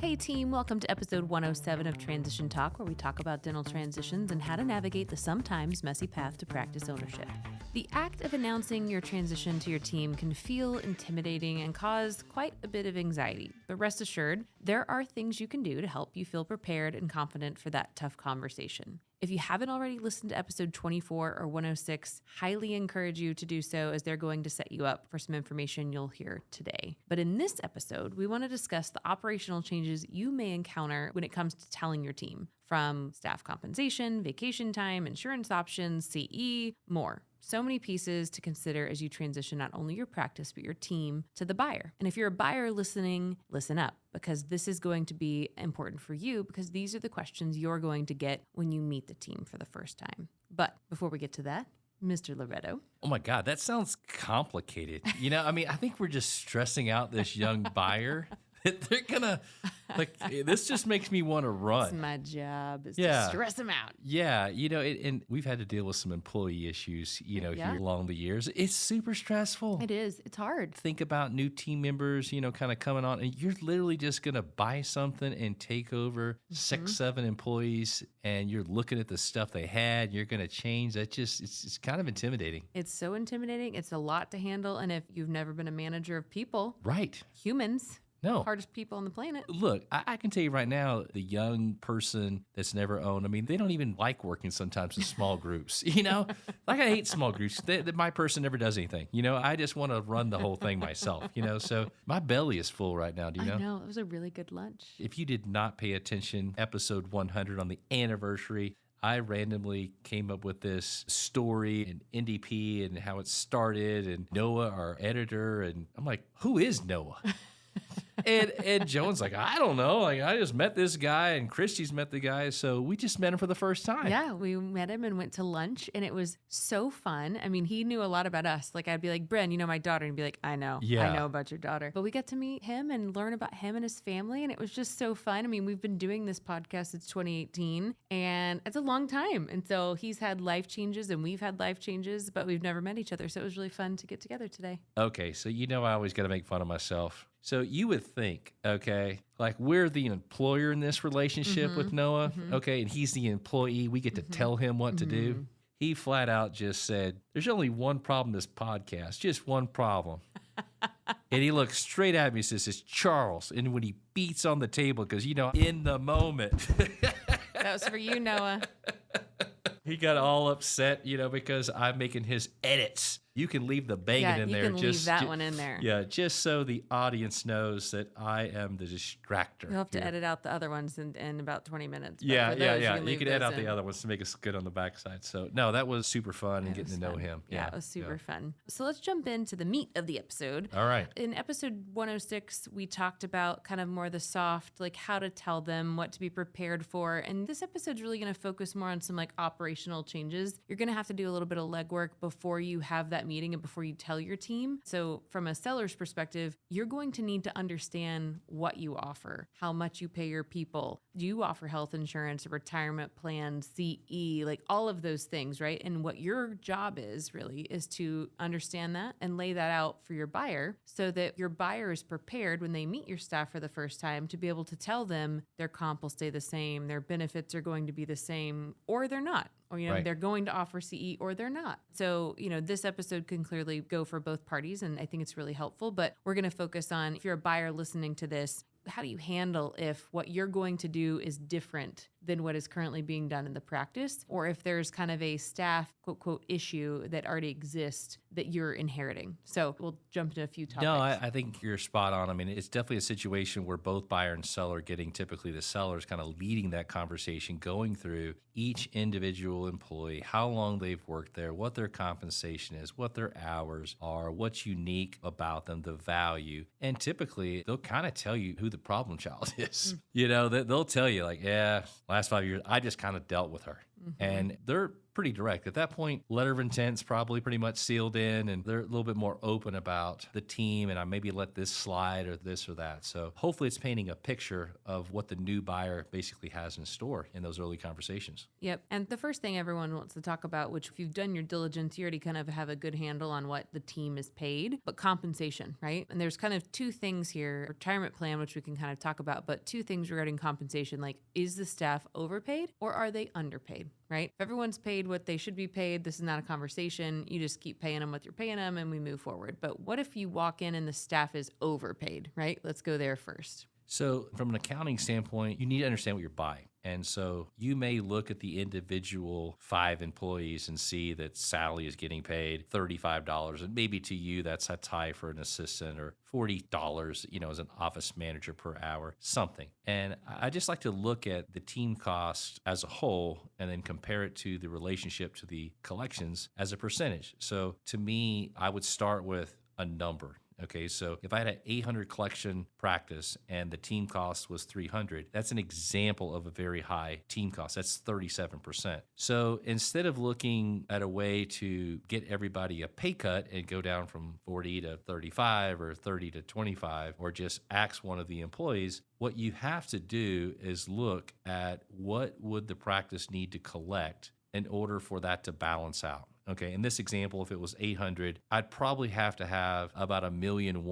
Hey team, welcome to episode 107 of Transition Talk, where we talk about dental transitions and how to navigate the sometimes messy path to practice ownership. The act of announcing your transition to your team can feel intimidating and cause quite a bit of anxiety, but rest assured, there are things you can do to help you feel prepared and confident for that tough conversation. If you haven't already listened to episode 24 or 106, highly encourage you to do so, as they're going to set you up for some information you'll hear today. But in this episode, we want to discuss the operational changes you may encounter when it comes to telling your team, from staff compensation, vacation time, insurance options, CE, more. So many pieces to consider as you transition not only your practice, but your team to the buyer. And if you're a buyer listening, listen up, because this is going to be important for you, because these are the questions you're going to get when you meet the team for the first time. But before we get to that, Mr. Loretto. Oh my God, that sounds complicated. I think we're just stressing out this young buyer. They're gonna, this just makes me want to run. It's my job is to stress them out. Yeah, and we've had to deal with some employee issues, here along the years. It's super stressful. It is. It's hard. Think about new team members, kind of coming on, and you're literally just going to buy something and take over 6-7 employees, and you're looking at the stuff they had, you're going to change. It's kind of intimidating. It's so intimidating. It's a lot to handle. And if you've never been a manager of people, right, humans, no. Hardest people on the planet. Look, I can tell you right now, the young person that's never owned, they don't even like working sometimes in small groups, Like, I hate small groups. My person never does anything, I just want to run the whole thing myself, So my belly is full right now, do you know? I know. It was a really good lunch. If you did not pay attention, episode 100 on the anniversary, I randomly came up with this story and NDP and how it started, and Noah, our editor, and I'm like, who is Noah? And Joan's like, I don't know. I just met this guy, and Christy's met the guy. So we just met him for the first time. Yeah, we met him and went to lunch, and it was so fun. He knew a lot about us. I'd be like, Bren, my daughter? And he'd be like, I know. Yeah. I know about your daughter. But we got to meet him and learn about him and his family, and it was just so fun. We've been doing this podcast since 2018, and it's a long time. And so he's had life changes, and we've had life changes, but we've never met each other. So it was really fun to get together today. Okay, so I always got to make fun of myself. So you would think, okay, we're the employer in this relationship with Noah, okay, and he's the employee. We get to tell him what to do. He flat out just said, there's only one problem with this podcast, just one problem. And he looks straight at me and says, it's Charles. And when he beats on the table, because, in the moment. That was for you, Noah. He got all upset, because I'm making his edits. You can leave the banging in there. You can leave that one in there. Yeah, just so the audience knows that I am the distractor. You'll have to edit out the other ones in about 20 minutes. Yeah. You can edit out the other ones to make us good on the backside. So, no, that was super fun and getting to know him. Yeah, it was super fun. So let's jump into the meat of the episode. All right. In episode 106, we talked about kind of more the soft, how to tell them, what to be prepared for. And this episode's really going to focus more on some operational changes. You're going to have to do a little bit of legwork before you have that meeting and before you tell your team. So from a seller's perspective, you're going to need to understand what you offer, how much you pay your people. Do you offer health insurance, a retirement plan, CE, all of those things, right? And what your job is really is to understand that and lay that out for your buyer so that your buyer is prepared when they meet your staff for the first time to be able to tell them their comp will stay the same, their benefits are going to be the same, or they're not. Or, right. They're going to offer CE or they're not. So, this episode can clearly go for both parties, and I think it's really helpful. But we're going to focus on, if you're a buyer listening to this, how do you handle if what you're going to do is different than what is currently being done in the practice, or if there's kind of a staff, quote, quote, issue that already exists that you're inheriting. So we'll jump into a few topics. No, I think you're spot on. It's definitely a situation where both buyer and seller getting, typically the sellers kind of leading that conversation, going through each individual employee, how long they've worked there, what their compensation is, what their hours are, what's unique about them, the value. And typically they'll kind of tell you who the problem child is. They'll tell you last 5 years, I just kind of dealt with her. And they're pretty direct. At that point, letter of intent's probably pretty much sealed in, and they're a little bit more open about the team, and I maybe let this slide or this or that. So hopefully it's painting a picture of what the new buyer basically has in store in those early conversations. Yep. And the first thing everyone wants to talk about, which if you've done your diligence, you already kind of have a good handle on what the team is paid, but compensation, right? And there's kind of two things here, retirement plan, which we can kind of talk about, but two things regarding compensation, like is the staff overpaid or are they underpaid? Right? If everyone's paid what they should be paid, this is not a conversation. You just keep paying them what you're paying them and we move forward. But what if you walk in and the staff is overpaid, right? Let's go there first. So from an accounting standpoint, you need to understand what you're buying. And so you may look at the individual 5 employees and see that Sally is getting paid $35. And maybe to you, that's high for an assistant, or $40, as an office manager per hour, something. And I just like to look at the team cost as a whole and then compare it to the relationship to the collections as a percentage. So to me, I would start with a number. Okay, so if I had an 800 collection practice and the team cost was 300, that's an example of a very high team cost. That's 37%. So instead of looking at a way to get everybody a pay cut and go down from 40 to 35 or 30 to 25, or just axe one of the employees, what you have to do is look at what would the practice need to collect in order for that to balance out. Okay, in this example, if it was 800, I'd probably have to have about $1.1 million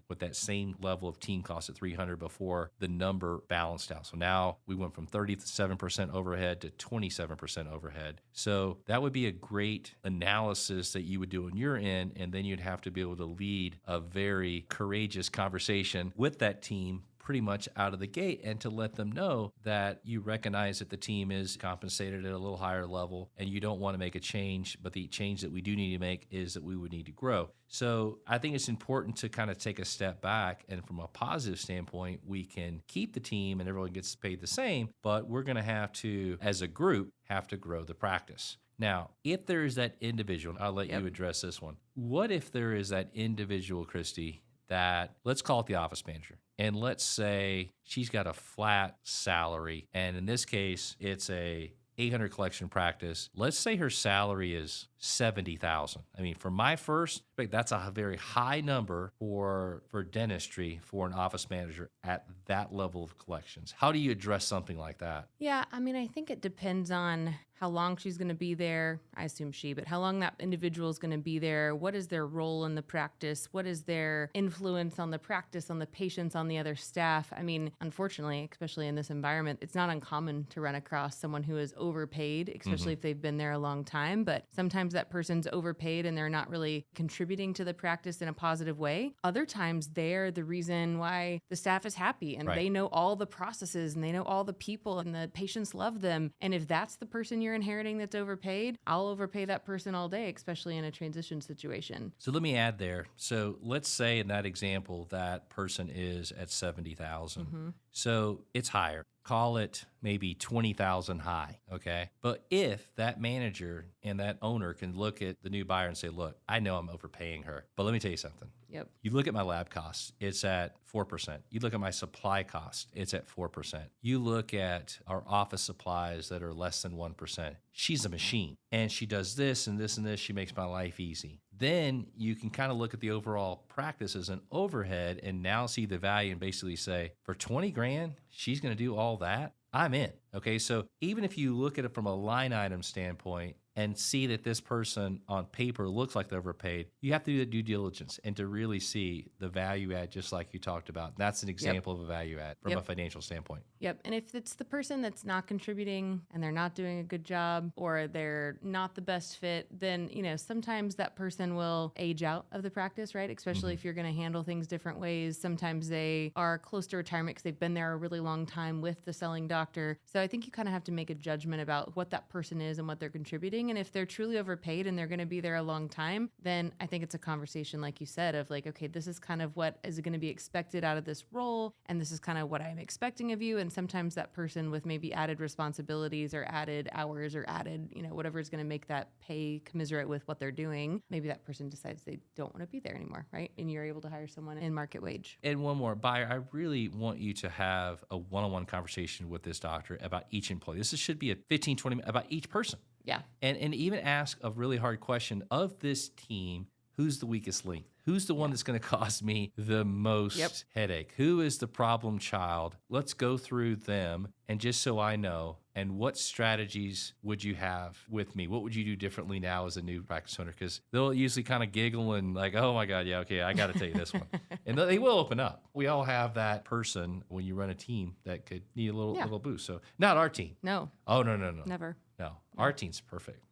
with that same level of team cost at 300 before the number balanced out. So now we went from 37% overhead to 27% overhead. So that would be a great analysis that you would do on your end, and then you'd have to be able to lead a very courageous conversation with that team pretty much out of the gate, and to let them know that you recognize that the team is compensated at a little higher level and you don't want to make a change, but the change that we do need to make is that we would need to grow. So I think it's important to kind of take a step back, and from a positive standpoint, we can keep the team and everyone gets paid the same, but we're going to have to, as a group, have to grow the practice. Now, if there is that individual, I'll let you address this one. What if there is that individual, Christy, that, let's call it the office manager, and let's say she's got a flat salary, and in this case, it's a 800 collection practice. Let's say her salary is $70,000. I mean, for my first, that's a very high number for dentistry for an office manager at that level of collections. How do you address something like that? Yeah, I mean, I think it depends on how long she's going to be there. I assume but how long that individual is going to be there. What is their role in the practice? What is their influence on the practice, on the patients, on the other staff? I mean, unfortunately, especially in this environment, it's not uncommon to run across someone who is overpaid, especially if they've been there a long time. But sometimes that person's overpaid and they're not really contributing to the practice in a positive way. Other times they're the reason why the staff is happy, and they know all the processes and they know all the people and the patients love them. And if that's the person you're inheriting that's overpaid, I'll overpay that person all day, especially in a transition situation. So let me add there. So let's say in that example, that person is at 70,000. So it's higher. Call it maybe 20,000 high, okay? But if that manager and that owner can look at the new buyer and say, look, I know I'm overpaying her, but let me tell you something. Yep. You look at my lab costs, it's at 4%. You look at my supply cost, it's at 4%. You look at our office supplies that are less than 1%. She's a machine, and she does this and this and this. She makes my life easy. Then you can kind of look at the overall practice as an overhead and now see the value and basically say, for 20 grand, she's going to do all that. I'm in. Okay, so even if you look at it from a line item standpoint and see that this person on paper looks like they're overpaid, you have to do the due diligence and to really see the value add, just like you talked about. That's an example of a value add from a financial standpoint. Yep. And if it's the person that's not contributing and they're not doing a good job, or they're not the best fit, then, sometimes that person will age out of the practice, right? Especially if you're going to handle things different ways. Sometimes they are close to retirement because they've been there a really long time with the selling doctor. So I think you kind of have to make a judgment about what that person is and what they're contributing. working. And if they're truly overpaid and they're going to be there a long time, then I think it's a conversation, like you said, of like, okay, this is kind of what is going to be expected out of this role. And this is kind of what I'm expecting of you. And sometimes that person with maybe added responsibilities or added hours or added, whatever is going to make that pay commiserate with what they're doing, maybe that person decides they don't want to be there anymore, right? And you're able to hire someone in market wage. And one more, buyer, I really want you to have a one-on-one conversation with this doctor about each employee. This should be a 15, 20 minutes about each person. Yeah. And even ask a really hard question of this team, who's the weakest link? Who's the one that's going to cause me the most headache? Who is the problem child? Let's go through them. And just so I know, and what strategies would you have with me? What would you do differently now as a new practice owner? Because they'll usually kind of giggle and like, oh my God, yeah, okay, I got to tell you this one. And they will open up. We all have that person when you run a team that could need a little boost. So not our team. No. Oh, no. Never. No, our team's perfect.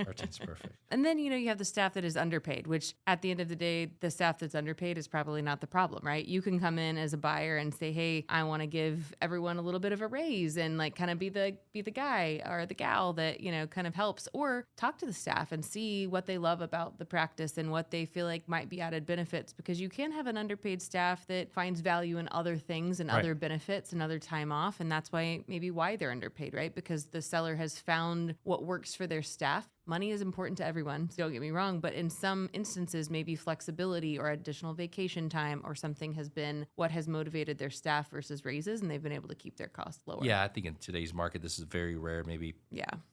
Our team's perfect. And then, you have the staff that is underpaid, which at the end of the day, the staff that's underpaid is probably not the problem, right? You can come in as a buyer and say, hey, I want to give everyone a little bit of a raise and like kind of be the guy or the gal that, kind of helps, or talk to the staff and see what they love about the practice and what they feel like might be added benefits, because you can have an underpaid staff that finds value in other things and other benefits and other time off. And that's why they're underpaid, right? Because the seller has found what works for their staff. Money is important to everyone, so don't get me wrong, but in some instances, maybe flexibility or additional vacation time or something has been what has motivated their staff versus raises, and they've been able to keep their costs lower. Yeah, I think in today's market, this is very rare, maybe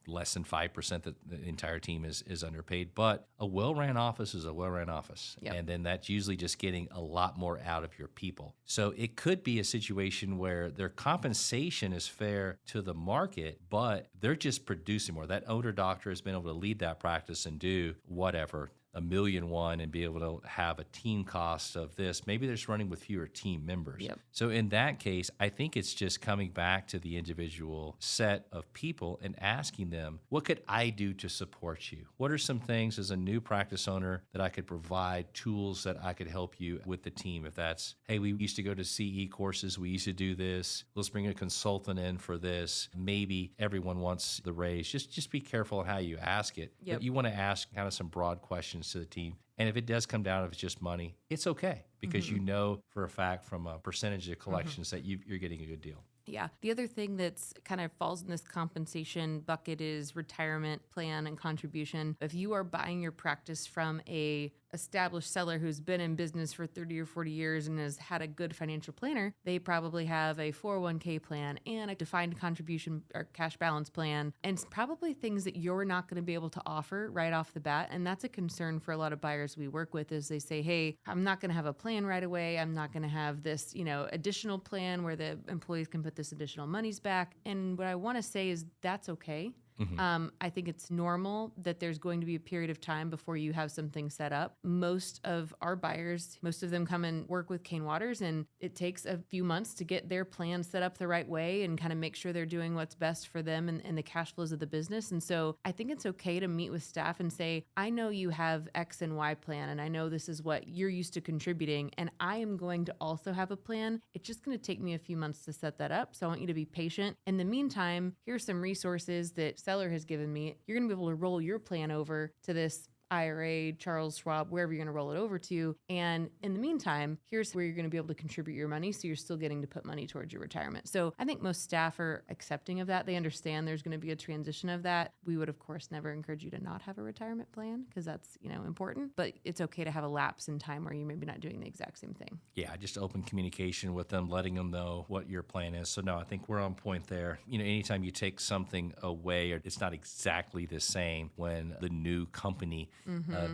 less than 5% that the entire team is underpaid, but a well-ran office is a well-ran office. Yep. And then that's usually just getting a lot more out of your people. So it could be a situation where their compensation is fair to the market, but they're just producing more. That owner doctor has been able to lead that practice and do whatever, $1.1 million, and be able to have a team cost of this. Maybe they're just running with fewer team members. Yep. So in that case, I think it's just coming back to the individual set of people and asking them, what could I do to support you? What are some things as a new practice owner that I could provide, tools that I could help you with the team? If that's, hey, we used to go to CE courses, we used to do this, let's bring a consultant in for this. Maybe everyone wants the raise. Just be careful on how you ask it. Yep. But you want to ask kind of some broad questions to the team. And if it does come down, if it's just money, it's okay, because you know for a fact from a percentage of collections that you're getting a good deal. Yeah. The other thing that's kind of falls in this compensation bucket is retirement plan and contribution. If you are buying your practice from a established seller who's been in business for 30 or 40 years and has had a good financial planner, they probably have a 401k plan and a defined contribution or cash balance plan, and it's probably things that you're not going to be able to offer right off the bat. And that's a concern for a lot of buyers we work with, is they say, hey, I'm not going to have a plan right away. I'm not going to have this, additional plan where the employees can put this additional monies back. And what I want to say is that's okay. I think it's normal that there's going to be a period of time before you have something set up. Most of our buyers, most of them come and work with Kane Waters, and it takes a few months to get their plan set up the right way and kind of make sure they're doing what's best for them and the cash flows of the business. And so I think it's okay to meet with staff and say, I know you have X and Y plan, and I know this is what you're used to contributing, and I am going to also have a plan. It's just going to take me a few months to set that up. So I want you to be patient. In the meantime, here's some resources that seller has given me. You're going to be able to roll your plan over to this IRA, Charles Schwab, wherever you're going to roll it over to. And in the meantime, here's where you're going to be able to contribute your money, so you're still getting to put money towards your retirement. So I think most staff are accepting of that. They understand there's going to be a transition of that. We would, of course, never encourage you to not have a retirement plan, because that's, important, but it's okay to have a lapse in time where you're maybe not doing the exact same thing. Yeah, just open communication with them, letting them know what your plan is. So no, I think we're on point there. Anytime you take something away, or it's not exactly the same when the new company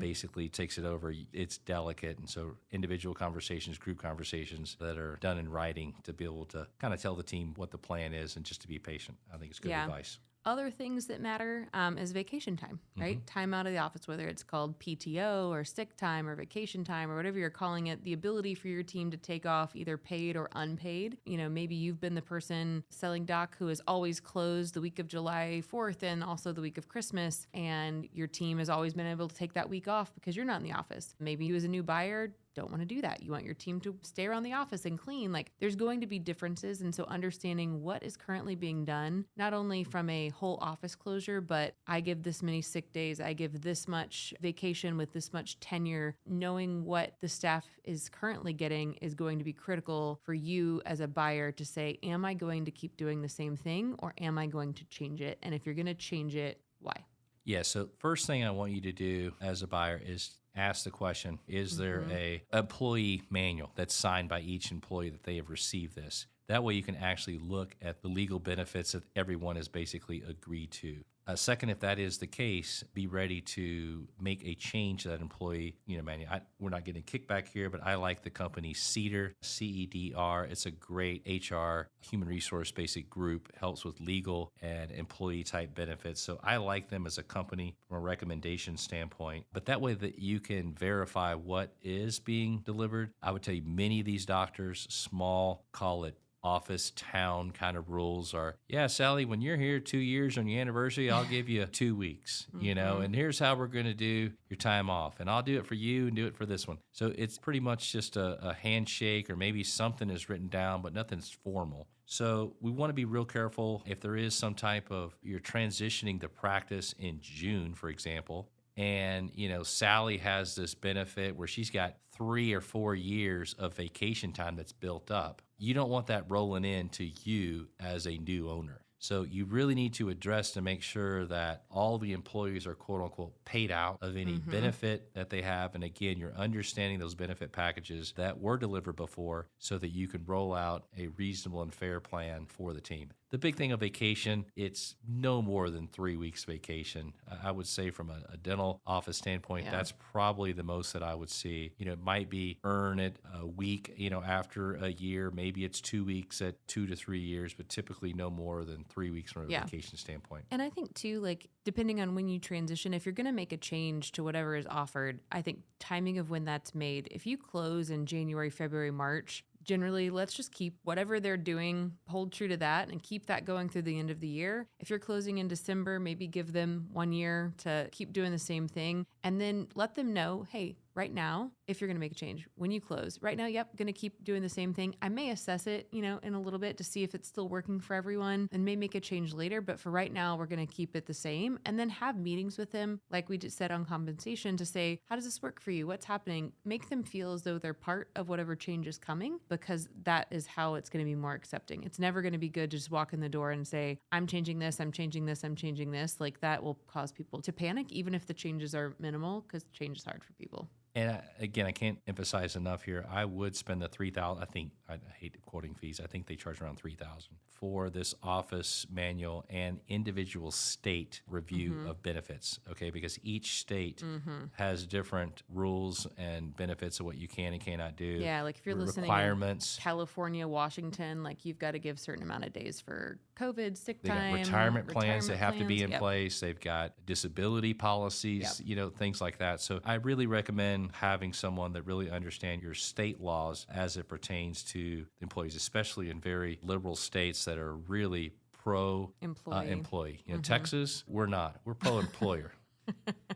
basically takes it over, it's delicate. And so individual conversations, group conversations that are done in writing to be able to kind of tell the team what the plan is and just to be patient, I think is good advice. Other things that matter is vacation time, right? Time out of the office, whether it's called PTO or sick time or vacation time or whatever you're calling it, the ability for your team to take off either paid or unpaid. Maybe you've been the person selling doc who is always closed the week of July 4th and also the week of Christmas, and your team has always been able to take that week off because you're not in the office. Maybe you as a new buyer don't want to do that. You want your team to stay around the office and clean. Like there's going to be differences. And so understanding what is currently being done, not only from a whole office closure, but I give this many sick days, I give this much vacation with this much tenure, knowing what the staff is currently getting is going to be critical for you as a buyer to say, am I going to keep doing the same thing or am I going to change it? And if you're going to change it, why? Yeah, so first thing I want you to do as a buyer is ask the question, is there a employee manual that's signed by each employee that they have received this? That way you can actually look at the legal benefits that everyone has basically agreed to. Second, if that is the case, be ready to make a change to that employee manual. We're not getting a kickback here, but I like the company Cedar, CEDR. It's a great HR, human resource basic group, helps with legal and employee type benefits. So I like them as a company from a recommendation standpoint. But that way that you can verify what is being delivered. I would tell you many of these doctors, small, call it office town kind of rules are, yeah, Sally, when you're here 2 years on your anniversary, I'll give you 2 weeks, and here's how we're going to do your time off. And I'll do it for you and do it for this one. So it's pretty much just a handshake or maybe something is written down, but nothing's formal. So we want to be real careful if there is some type of, you're transitioning the practice in June, for example, and, Sally has this benefit where she's got 3 or 4 years of vacation time that's built up. You don't want that rolling into you as a new owner. So you really need to address to make sure that all the employees are quote unquote paid out of any benefit that they have. And again, you're understanding those benefit packages that were delivered before so that you can roll out a reasonable and fair plan for the team. The big thing of vacation, it's no more than 3 weeks vacation. I would say from a dental office standpoint, that's probably the most that I would see. It might be earn it a week, after a year. Maybe it's 2 weeks at 2 to 3 years, but typically no more than 3 weeks from a vacation standpoint. And I think too, like depending on when you transition, if you're going to make a change to whatever is offered, I think timing of when that's made, if you close in January, February, March, generally, let's just keep whatever they're doing, hold true to that, and keep that going through the end of the year. If you're closing in December, maybe give them 1 year to keep doing the same thing, and then let them know, hey, right now, if you're going to make a change, when you close, right now, going to keep doing the same thing. I may assess it, in a little bit to see if it's still working for everyone and may make a change later. But for right now, we're going to keep it the same and then have meetings with them, like we just said on compensation, to say, how does this work for you? What's happening? Make them feel as though they're part of whatever change is coming, because that is how it's going to be more accepting. It's never going to be good to just walk in the door and say, I'm changing this, I'm changing this, I'm changing this. Like that will cause people to panic, even if the changes are minimal, because change is hard for people. And again, I can't emphasize enough here. I would spend the $3,000. I hate quoting fees. I think they charge around $3,000 for this office manual and individual state review of benefits. Okay, because each state has different rules and benefits of what you can and cannot do. Yeah, like if you're listening requirements. In California, Washington, like you've got to give a certain amount of days for COVID, sick They time. got retirement plans that have to be in place. They've got disability policies, things like that. So I really recommend having someone that really understands your state laws as it pertains to employees, especially in very liberal states that are really pro-employee. Texas, we're not. We're pro-employer.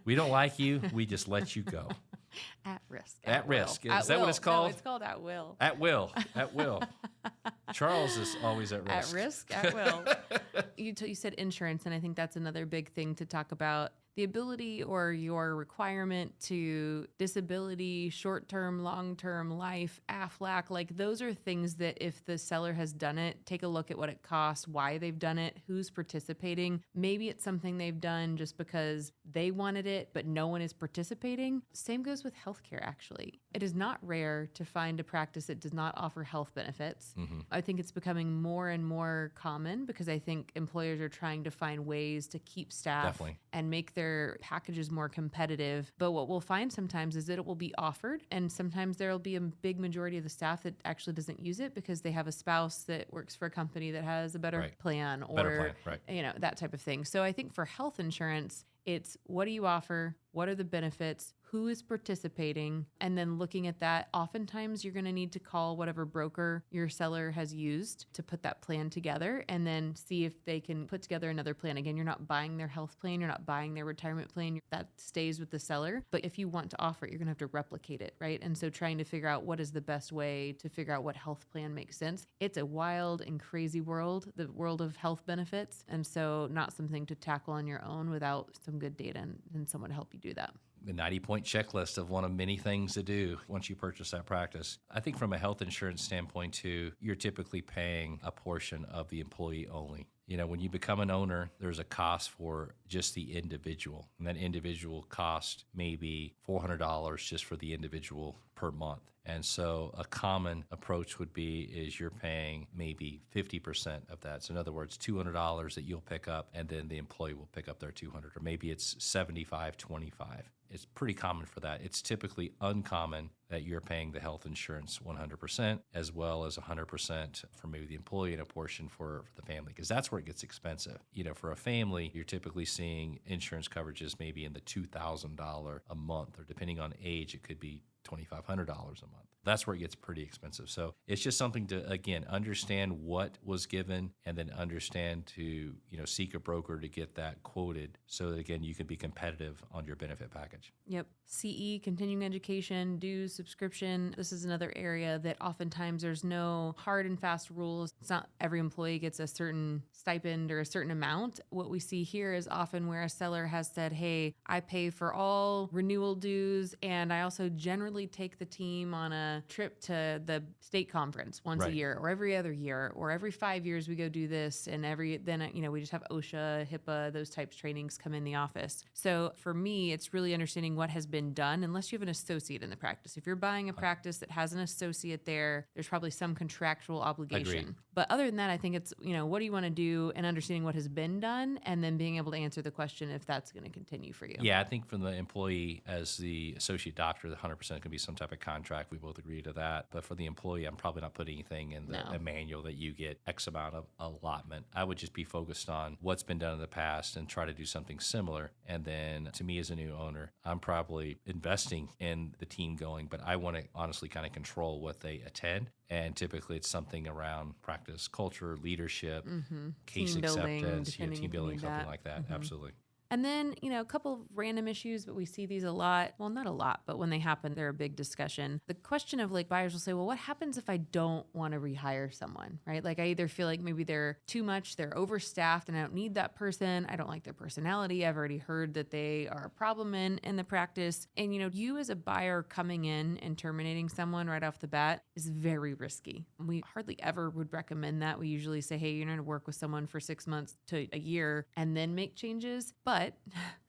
We don't like you. We just let you go. At risk. At risk. Is that what it's called? No, it's called at will. At will. At will. Charles is always at risk. At risk, at will. You said insurance, and I think that's another big thing to talk about. The ability or your requirement to disability, short-term, long-term, life, AFLAC, like those are things that if the seller has done it, take a look at what it costs, why they've done it, who's participating. Maybe it's something they've done just because they wanted it, but no one is participating. Same goes with healthcare, actually. It is not rare to find a practice that does not offer health benefits. I think it's becoming more and more common because I think employers are trying to find ways to keep staff and make their packages more competitive. But what we'll find sometimes is that it will be offered, and sometimes there will be a big majority of the staff that actually doesn't use it because they have a spouse that works for a company that has a better plan or that type of thing. So I think for health insurance, it's what do you offer? what are the benefits, who is participating, and then looking at that. Oftentimes you're going to need to call whatever broker your seller has used to put that plan together and then see if they can put together another plan. Again, you're not buying their health plan, you're not buying their retirement plan. That stays with the seller. But if you want to offer it, you're going to have to replicate it, right? And so trying to figure out what is the best way to figure out what health plan makes sense. It's a wild and crazy world, the world of health benefits. And so not something to tackle on your own without some good data and someone to help you do that. The 90-point checklist of one of many things to do once you purchase that practice. I think from a health insurance standpoint too, you're typically paying a portion of the employee only. When you become an owner, there's a cost for just the individual. And that individual cost may be $400 just for the individual per month. And so a common approach would be is you're paying maybe 50% of that. So in other words, $200 that you'll pick up and then the employee will pick up their $200, or maybe it's 75-25. It's pretty common for that. It's typically uncommon that you're paying the health insurance 100% as well as 100% for maybe the employee and a portion for the family, because that's where it gets expensive. For a family, you're typically seeing insurance coverages maybe in the $2,000 a month, or depending on age, it could be $2,500 a month. That's where it gets pretty expensive. So it's just something to, again, understand what was given and then understand to, seek a broker to get that quoted so that, again, you can be competitive on your benefit package. Yep. CE, continuing education, dues, subscription. This is another area that oftentimes there's no hard and fast rules. It's not every employee gets a certain stipend or a certain amount. What we see here is often where a seller has said, hey, I pay for all renewal dues, and I also generally take the team on a trip to the state conference once a year or every other year, or every 5 years we go do this, and then we just have OSHA, HIPAA, those types of trainings come in the office. So for me, it's really understanding what has been done, unless you have an associate in the practice. If you're buying a practice that has an associate there, there's probably some contractual obligation. Agreed. But other than that, I think it's, what do you want to do, and understanding what has been done, and then being able to answer the question if that's going to continue for you. Yeah, I think from the employee as the associate doctor, the 100% can be some type of contract. We both agree to that. But for the employee, I'm probably not putting anything in the manual that you get X amount of allotment. I would just be focused on what's been done in the past and try to do something similar. And then to me as a new owner, I'm probably investing in the team going, but I want to honestly kind of control what they attend. And typically it's something around practice culture, leadership, case team acceptance, building, team building, something like that. Absolutely. And then, a couple of random issues, but we see these a lot. Well, not a lot, but when they happen, they're a big discussion. The question of buyers will say, well, what happens if I don't want to rehire someone, right? I either feel like maybe they're too much, they're overstaffed and I don't need that person. I don't like their personality. I've already heard that they are a problem in the practice. And, you as a buyer coming in and terminating someone right off the bat is very risky. We hardly ever would recommend that. We usually say, hey, you're going to work with someone for 6 months to a year and then make changes. But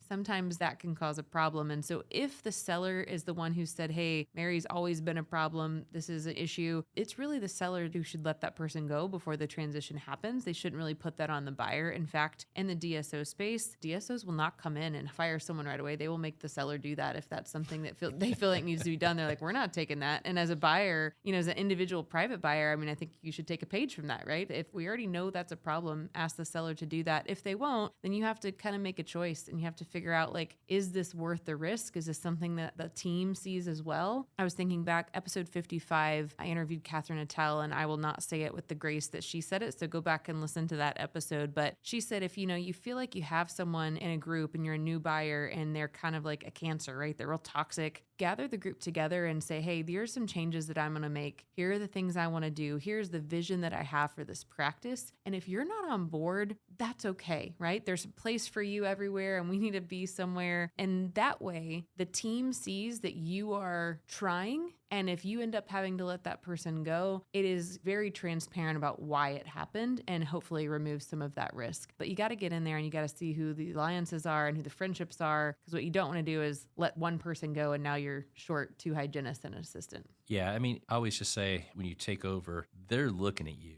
sometimes that can cause a problem. And so if the seller is the one who said, hey, Mary's always been a problem, this is an issue, it's really the seller who should let that person go before the transition happens. They shouldn't really put that on the buyer. In fact, in the DSO space, DSOs will not come in and fire someone right away. They will make the seller do that if that's something that they feel like needs to be done. They're like, we're not taking that. And as a buyer, as an individual private buyer, I think you should take a page from that, right? If we already know that's a problem, ask the seller to do that. If they won't, then you have to kind of make a choice and you have to figure out, is this worth the risk? Is this something that the team sees as well? I was thinking back, episode 55, I interviewed Catherine Attell, and I will not say it with the grace that she said it, so go back and listen to that episode. But she said, if you feel like you have someone in a group and you're a new buyer and they're kind of like a cancer, right? They're real toxic. Gather the group together and say, hey, here's some changes that I'm going to make. Here are the things I want to do. Here's the vision that I have for this practice. And if you're not on board, that's okay, right? There's a place for you everywhere, and we need to be somewhere. And that way, the team sees that you are trying. And if you end up having to let that person go, it is very transparent about why it happened and hopefully removes some of that risk. But you got to get in there and you got to see who the alliances are and who the friendships are. Because what you don't want to do is let one person go and now you're short 2 hygienists and an assistant. Yeah, I always just say when you take over, they're looking at you.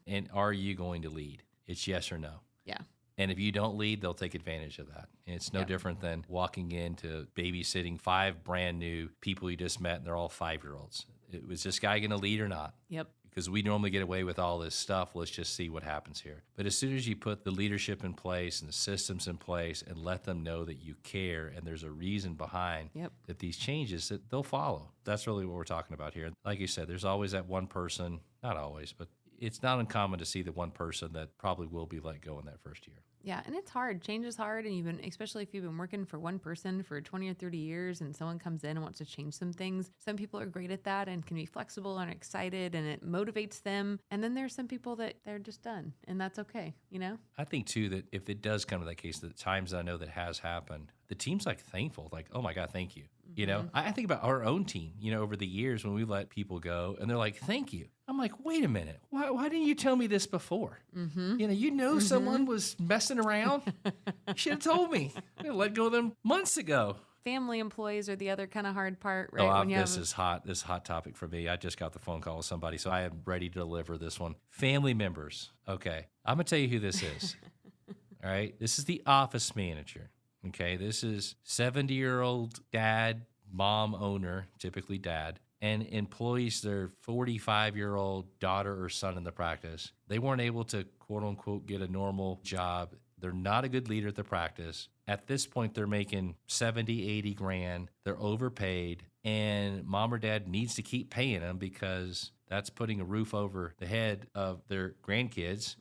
And are you going to lead? It's yes or no. Yeah. And if you don't lead, they'll take advantage of that. And it's no different than walking into babysitting 5 brand new people you just met, and they're all 5-year-olds. Was this guy going to lead or not? Yep. because we normally get away with all this stuff. Let's just see what happens here. But as soon as you put the leadership in place and the systems in place and let them know that you care and there's a reason behind that these changes, that they'll follow. That's really what we're talking about here. Like you said, there's always that one person, not always, but it's not uncommon to see the one person that probably will be let go in that first year. Yeah, and it's hard. Change is hard, and especially if you've been working for one person for 20 or 30 years and someone comes in and wants to change some things. Some people are great at that and can be flexible and excited, and it motivates them. And then there's some people that they're just done, and that's okay, I think, too, that if it does come to that case, the times I know that has happened, the team's thankful, oh my God, thank you. I think about our own team, over the years when we let people go and they're like, thank you. I'm like, wait a minute. Why didn't you tell me this before? Someone was messing around. You should have told me. I let go of them months ago. Family employees are the other kind of hard part, right? This is hot. This is a hot topic for me. I just got the phone call with somebody, so I am ready to deliver this one. Family members. Okay. I'm going to tell you who this is. All right. This is the office manager. Okay. This is 70-year-old dad, mom owner, typically dad, and employs their 45-year-old daughter or son in the practice. They weren't able to, quote unquote, get a normal job. They're not a good leader at the practice. At this point, they're making 70, 80 grand. They're overpaid, and mom or dad needs to keep paying them because that's putting a roof over the head of their grandkids.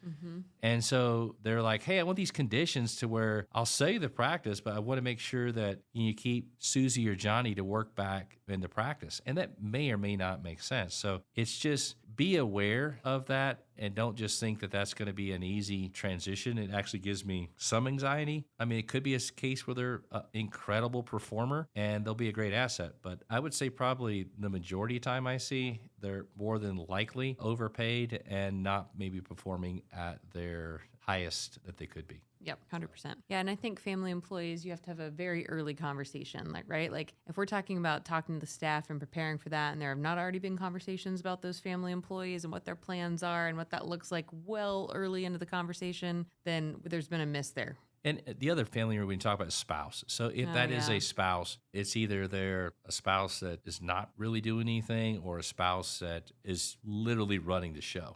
And so they're like, hey, I want these conditions to where I'll sell you the practice, but I want to make sure that you keep Susie or Johnny to work back in the practice. And that may or may not make sense. So it's just be aware of that and don't just think that that's going to be an easy transition. It actually gives me some anxiety. I mean, it could be a case where they're an incredible performer and they'll be a great asset. But I would say probably the majority of time I see, they're more than likely overpaid and not maybe performing at their highest that they could be. Yep, 100%. Yeah, and I think family employees, you have to have a very early conversation, right? Like if we're talking about talking to the staff and preparing for that, and there have not already been conversations about those family employees and what their plans are and what that looks like well early into the conversation, then there's been a miss there. And the other family we can talk about is spouse. So if that is a spouse, it's either they're a spouse that is not really doing anything or a spouse that is literally running the show.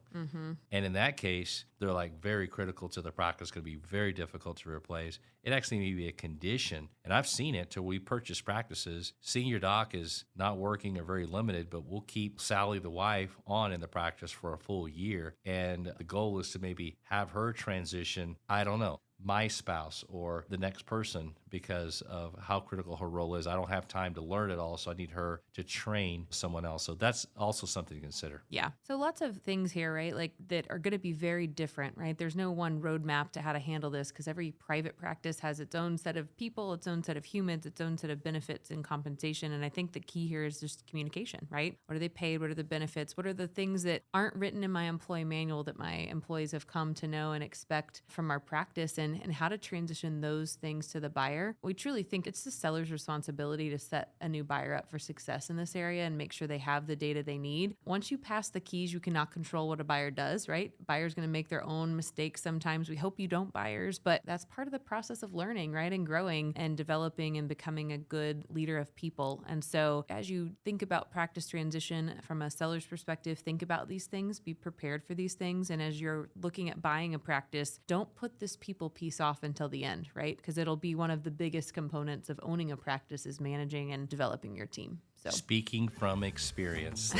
And in that case, they're very critical to the practice. It's going to be very difficult to replace. It actually may be a condition. And I've seen it till we purchase practices. Senior doc is not working or very limited, but we'll keep Sally, the wife, on in the practice for a full year. And the goal is to maybe have her transition, I don't know, my spouse or the next person because of how critical her role is. I don't have time to learn it all, so I need her to train someone else. So that's also something to consider. Yeah. So lots of things here, right? That are going to be very different, right? There's no one roadmap to how to handle this because every private practice has its own set of people, its own set of humans, its own set of benefits and compensation. And I think the key here is just communication, right? What are they paid? What are the benefits? What are the things that aren't written in my employee manual that my employees have come to know and expect from our practice, and how to transition those things to the buyer? We truly think it's the seller's responsibility to set a new buyer up for success in this area and make sure they have the data they need. Once you pass the keys, you cannot control what a buyer does, right? Buyer's going to make their own mistakes sometimes. We hope you don't, buyers, but that's part of the process of learning, right? And growing and developing and becoming a good leader of people. And so as you think about practice transition from a seller's perspective, think about these things, be prepared for these things. And as you're looking at buying a practice, don't put this people piece off until the end, right? Because it'll be one of the biggest components of owning a practice is managing and developing your team. So. Speaking from experience,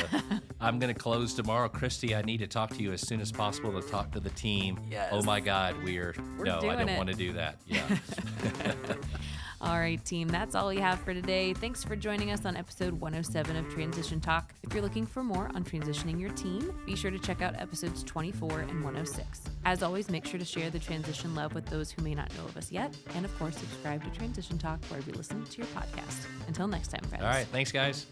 I'm going to close tomorrow. Christy, I need to talk to you as soon as possible to talk to the team. Yes. Oh my God, I don't want to do that. Yeah. All right, team, that's all we have for today. Thanks for joining us on episode 107 of Transition Talk. If you're looking for more on transitioning your team, be sure to check out episodes 24 and 106. As always, make sure to share the transition love with those who may not know of us yet. And of course, subscribe to Transition Talk wherever you listen to your podcast. Until next time, friends. All right, thanks, guys.